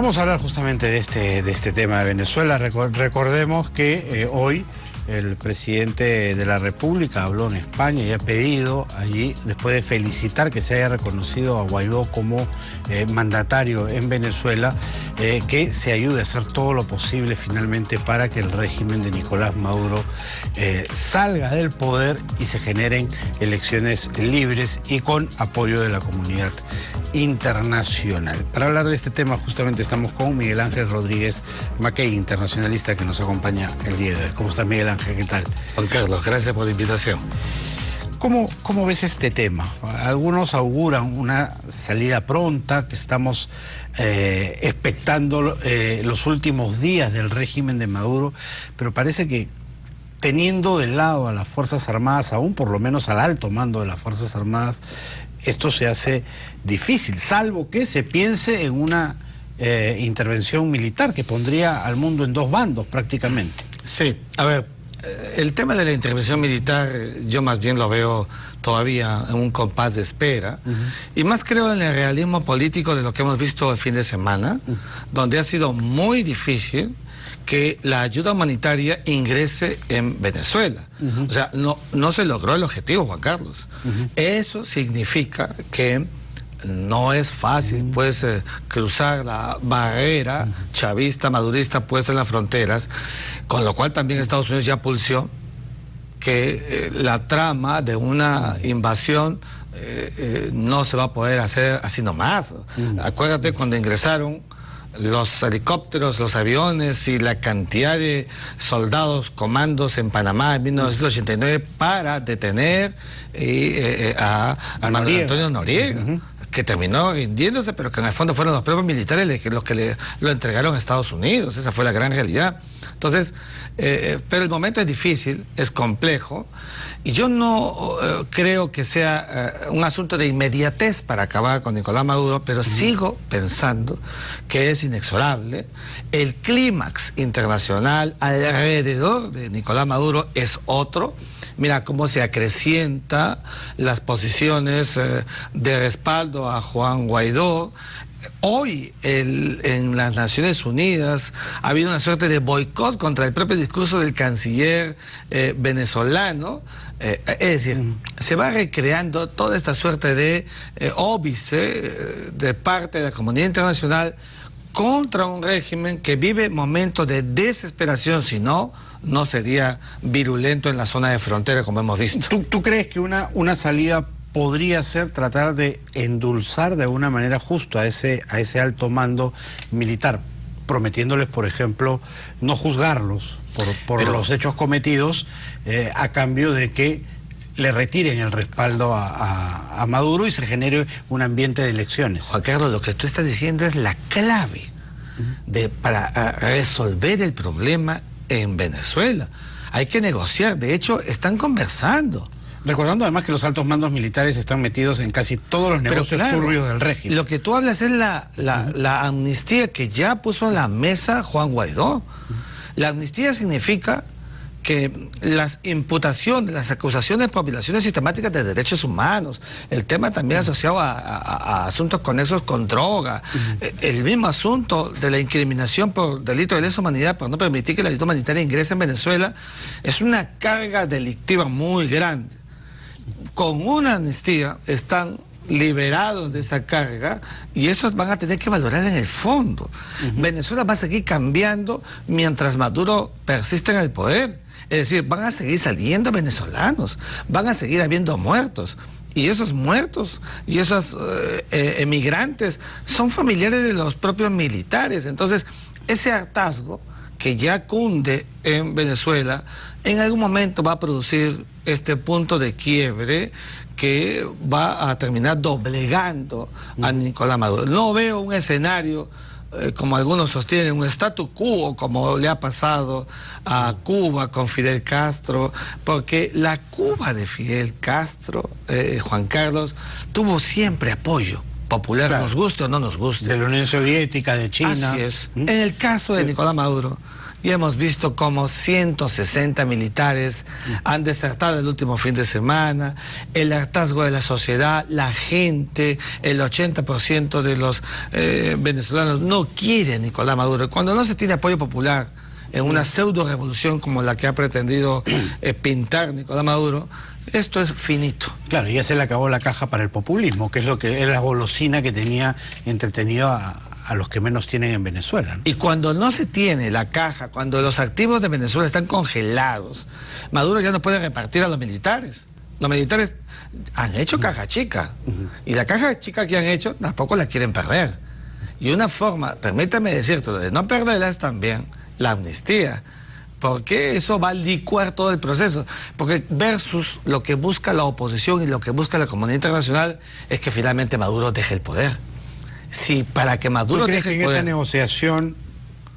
Vamos a hablar justamente de este tema de Venezuela. Recordemos que hoy el presidente de la República habló en España y ha pedido allí, después de felicitar que se haya reconocido a Guaidó como mandatario en Venezuela, que se ayude a hacer todo lo posible finalmente para que el régimen de Nicolás Maduro salga del poder y se generen elecciones libres y con apoyo de la comunidad internacional. Para hablar de este tema justamente estamos con Miguel Ángel Rodríguez Mackey, internacionalista, que nos acompaña el día de hoy. ¿Cómo está, Miguel Ángel? ¿Qué tal? Juan Carlos, gracias por la invitación. ¿Cómo ves este tema? Algunos auguran una salida pronta, que estamos expectando los últimos días del régimen de Maduro, pero parece que teniendo de lado a las Fuerzas Armadas, aún por lo menos al alto mando de las Fuerzas Armadas, esto se hace difícil, salvo que se piense en una intervención militar que pondría al mundo en dos bandos prácticamente. Sí, a ver, el tema de la intervención militar yo más bien lo veo todavía en un compás de espera, y más creo en el realismo político de lo que hemos visto el fin de semana, donde ha sido muy difícil que la ayuda humanitaria ingrese en Venezuela. O sea, no se logró el objetivo, Juan Carlos. Eso significa que no es fácil, pues, cruzar la barrera chavista, madurista puesta en las fronteras, con lo cual también Estados Unidos ya pulsó que la trama de una invasión no se va a poder hacer así nomás. Acuérdate cuando ingresaron los helicópteros, los aviones y la cantidad de soldados, comandos en Panamá en 1989 para detener a Antonio Noriega, que terminó rindiéndose, pero que en el fondo fueron los propios militares los que lo entregaron a Estados Unidos. Esa fue la gran realidad. Entonces, pero el momento es difícil, es complejo, y yo no creo que sea un asunto de inmediatez para acabar con Nicolás Maduro, pero sigo pensando que es inexorable. El clímax internacional alrededor de Nicolás Maduro es otro. Mira cómo se acrecienta las posiciones de respaldo a Juan Guaidó. Hoy en las Naciones Unidas ha habido una suerte de boicot contra el propio discurso del canciller venezolano. Es decir, se va recreando toda esta suerte de óbice de parte de la comunidad internacional contra un régimen que vive momentos de desesperación, si no sería virulento en la zona de frontera, como hemos visto. ¿Tú crees que una salida podría ser tratar de endulzar de alguna manera justo a ese alto mando militar, prometiéndoles, por ejemplo, no juzgarlos por los hechos cometidos, a cambio de que le retiren el respaldo a Maduro y se genere un ambiente de elecciones? Juan Carlos, lo que tú estás diciendo es la clave para resolver el problema en Venezuela. Hay que negociar, de hecho están conversando. Recordando además que los altos mandos militares están metidos en casi todos los negocios turbios del régimen. Lo que tú hablas es la amnistía que ya puso en la mesa Juan Guaidó. La amnistía significa que las imputaciones, las acusaciones por violaciones sistemáticas de derechos humanos, el tema también asociado a asuntos conexos con droga, el mismo asunto de la incriminación por delito de lesa humanidad por no permitir que la ayuda humanitaria ingrese en Venezuela, es una carga delictiva muy grande. Con una amnistía están liberados de esa carga y esos van a tener que valorar en el fondo. Venezuela va a seguir cambiando mientras Maduro persiste en el poder. Es decir, van a seguir saliendo venezolanos, van a seguir habiendo muertos. Y esos muertos y esos emigrantes son familiares de los propios militares. Entonces, ese hartazgo que ya cunde en Venezuela, en algún momento va a producir este punto de quiebre que va a terminar doblegando a Nicolás Maduro. No veo un escenario, como algunos sostienen, un statu quo, como le ha pasado a Cuba con Fidel Castro, porque la Cuba de Fidel Castro, Juan Carlos, tuvo siempre apoyo popular, nos guste o no nos guste. De la Unión Soviética, de China. Así es. En el caso de Nicolás Maduro, y hemos visto cómo 160 militares han desertado el último fin de semana, el hartazgo de la sociedad, la gente, el 80% de los venezolanos no quiere a Nicolás Maduro. Cuando no se tiene apoyo popular en una pseudo revolución como la que ha pretendido pintar Nicolás Maduro, esto es finito. Claro, ya se le acabó la caja para el populismo, que es lo que es la golosina que tenía entretenido a los que menos tienen en Venezuela, ¿no? Y cuando no se tiene la caja, cuando los activos de Venezuela están congelados, Maduro ya no puede repartir a los militares. Los militares han hecho caja chica, y la caja chica que han hecho tampoco la quieren perder. Y una forma, permítame decirte, de no perderla es también la amnistía, porque eso va a licuar todo el proceso, porque versus lo que busca la oposición y lo que busca la comunidad internacional es que finalmente Maduro deje el poder. Si para que Maduro deje el poder... ¿En esa negociación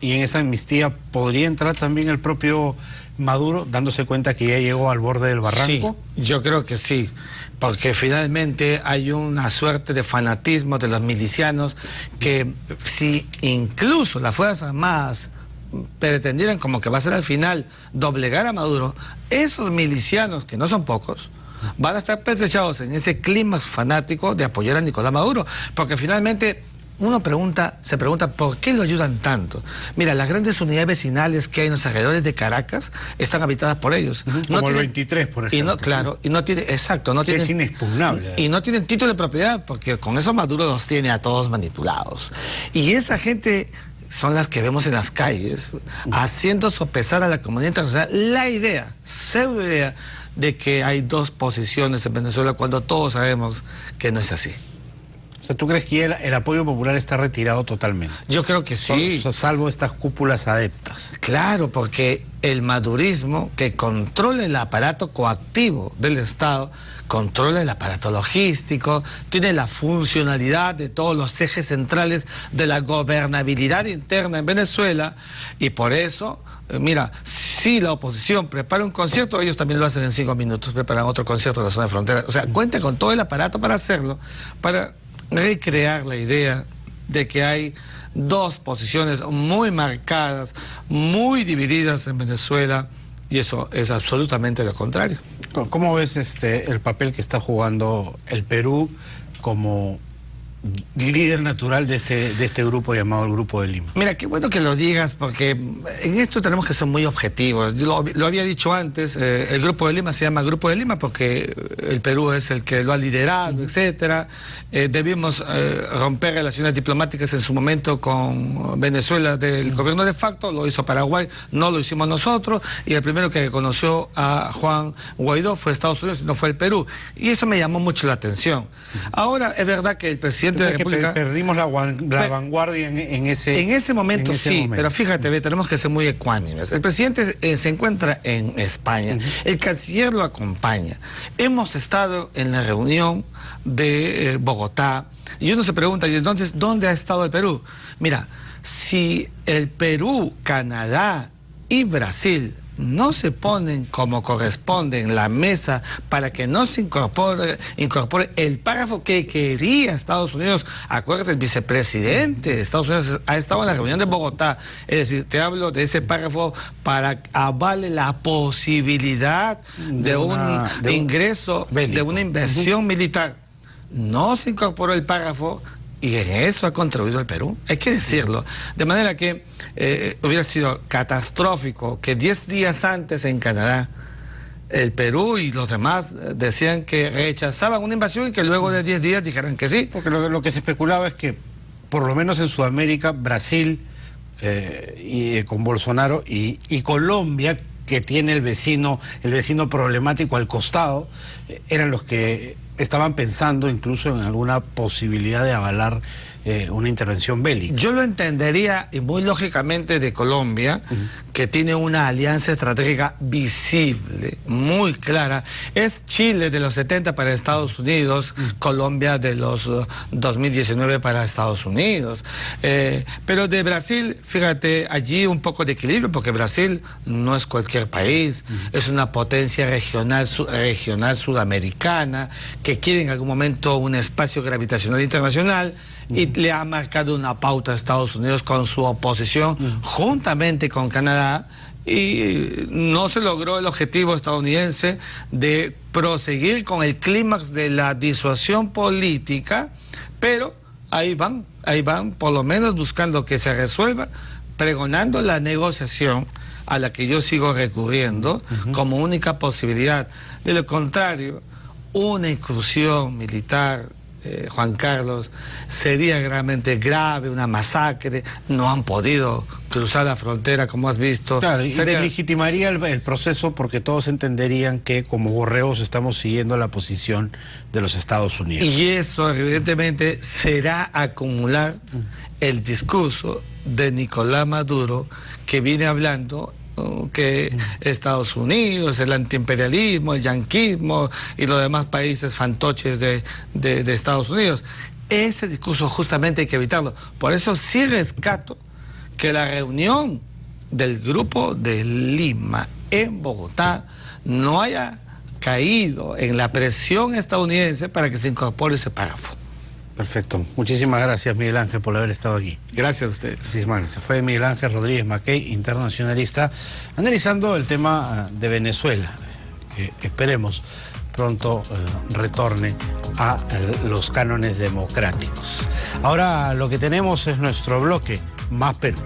y en esa amnistía podría entrar también el propio Maduro, dándose cuenta que ya llegó al borde del barranco? Sí, yo creo que sí, porque finalmente hay una suerte de fanatismo de los milicianos que si incluso las Fuerzas Armadas pretendieran, como que va a ser al final, doblegar a Maduro, esos milicianos, que no son pocos, van a estar pertrechados en ese clima fanático de apoyar a Nicolás Maduro, porque finalmente uno se pregunta ¿por qué lo ayudan tanto? Mira, las grandes unidades vecinales que hay en los alrededores de Caracas están habitadas por ellos. Como el 23, por ejemplo. Y no, claro, y no tiene, exacto, no tiene... Es inexpugnable. Y no tienen título de propiedad, porque con eso Maduro los tiene a todos manipulados. Y esa gente son las que vemos en las calles, haciendo sopesar a la comunidad internacional la idea, pseudo idea, de que hay dos posiciones en Venezuela cuando todos sabemos que no es así. O sea, ¿tú crees que el apoyo popular está retirado totalmente? Yo creo que sí. Salvo estas cúpulas adeptas. Claro, porque el madurismo que controla el aparato coactivo del Estado, controla el aparato logístico, tiene la funcionalidad de todos los ejes centrales de la gobernabilidad interna en Venezuela, y por eso, mira, si la oposición prepara un concierto, ellos también lo hacen en 5 minutos, preparan otro concierto en la zona de frontera. O sea, cuenta con todo el aparato para hacerlo, para recrear la idea de que hay dos posiciones muy marcadas, muy divididas en Venezuela, y eso es absolutamente lo contrario. ¿Cómo ves el papel que está jugando el Perú como líder natural de este grupo llamado el Grupo de Lima? Mira, qué bueno que lo digas, porque en esto tenemos que ser muy objetivos. Yo lo había dicho antes, el Grupo de Lima se llama Grupo de Lima porque el Perú es el que lo ha liderado, etcétera. Debimos romper relaciones diplomáticas en su momento con Venezuela del gobierno de facto, lo hizo Paraguay, no lo hicimos nosotros, y el primero que reconoció a Juan Guaidó fue Estados Unidos, no fue el Perú. Y eso me llamó mucho la atención. Ahora, es verdad que el presidente de la República... Perdimos la vanguardia en ese momento, sí, pero fíjate, tenemos que ser muy ecuánimes. El presidente se encuentra en España, el canciller lo acompaña. Hemos estado en la reunión de Bogotá, y uno se pregunta, ¿y entonces dónde ha estado el Perú? Mira, si el Perú, Canadá y Brasil no se ponen como corresponde en la mesa para que no se incorpore el párrafo que quería Estados Unidos. Acuérdate, el vicepresidente de Estados Unidos ha estado en la reunión de Bogotá, es decir, te hablo de ese párrafo para avale la posibilidad de un ingreso, bélico, de una inversión militar. No se incorporó el párrafo, y en eso ha contribuido el Perú, hay que decirlo. De manera que hubiera sido catastrófico que 10 días antes en Canadá el Perú y los demás decían que rechazaban una invasión y que luego de 10 días dijeran que sí. Porque lo que se especulaba es que, por lo menos en Sudamérica, Brasil, con Bolsonaro, y Colombia, que tiene el vecino problemático al costado, eran los que estaban pensando incluso en alguna posibilidad de avalar una intervención bélica. Yo lo entendería, y muy lógicamente, de Colombia, que tiene una alianza estratégica visible, muy clara. Es Chile de los 70 para Estados Unidos, Colombia de los 2019 para Estados Unidos. Pero de Brasil, fíjate, allí un poco de equilibrio, porque Brasil no es cualquier país, es una potencia regional sudamericana, que quiere en algún momento un espacio gravitacional internacional. y le ha marcado una pauta a Estados Unidos con su oposición juntamente con Canadá, y no se logró el objetivo estadounidense de proseguir con el clímax de la disuasión política, pero ahí van por lo menos buscando que se resuelva, pregonando la negociación a la que yo sigo recurriendo como única posibilidad. De lo contrario, una incursión militar, Juan Carlos, sería realmente grave, una masacre. No han podido cruzar la frontera, como has visto. Claro, y deslegitimaría el proceso, porque todos entenderían que como borregos estamos siguiendo la posición de los Estados Unidos. Y eso evidentemente será acumular el discurso de Nicolás Maduro, que viene hablando que Estados Unidos, el antiimperialismo, el yanquismo y los demás países fantoches de Estados Unidos. Ese discurso justamente hay que evitarlo. Por eso sí rescato que la reunión del Grupo de Lima en Bogotá no haya caído en la presión estadounidense para que se incorpore ese párrafo. Perfecto. Muchísimas gracias, Miguel Ángel, por haber estado aquí. Gracias a ustedes. Muchísimas gracias. Fue Miguel Ángel Rodríguez Mackey, internacionalista, analizando el tema de Venezuela, que esperemos pronto retorne a los cánones democráticos. Ahora lo que tenemos es nuestro bloque Más Perú.